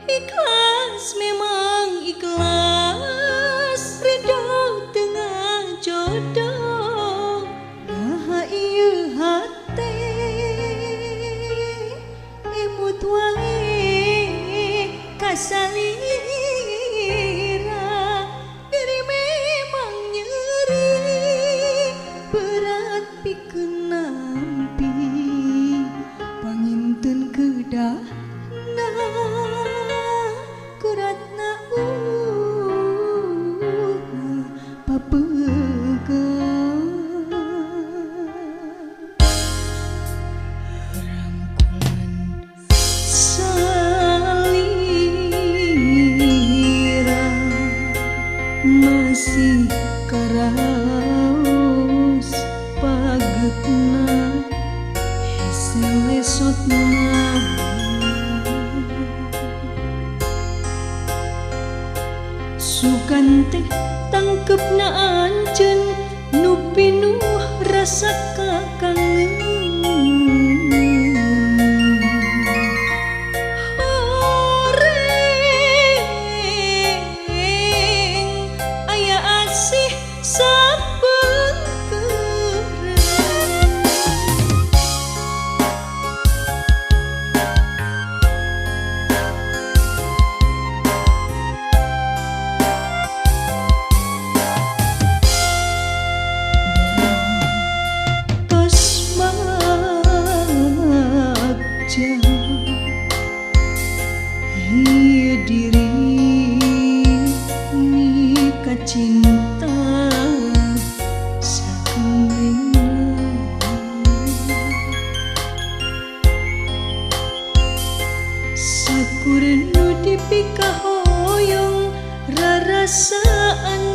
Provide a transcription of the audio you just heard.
Ikhlas memang ikhlas, ridho tengah jodoh. Nah ieu hate emut wae kasalira. Diri memang nyeri berat pikeun nampi panginten kedahna kuratna papegang rangkulan salira masih karaos pagetna selesotna. Sukan teh tangkepna anceun nu pinuh rasa kakangen. Horeng aya asih sapengkeurang. Ieu diri nika cinta sakelilingna. Sakurnu dipikahoyong rarasaan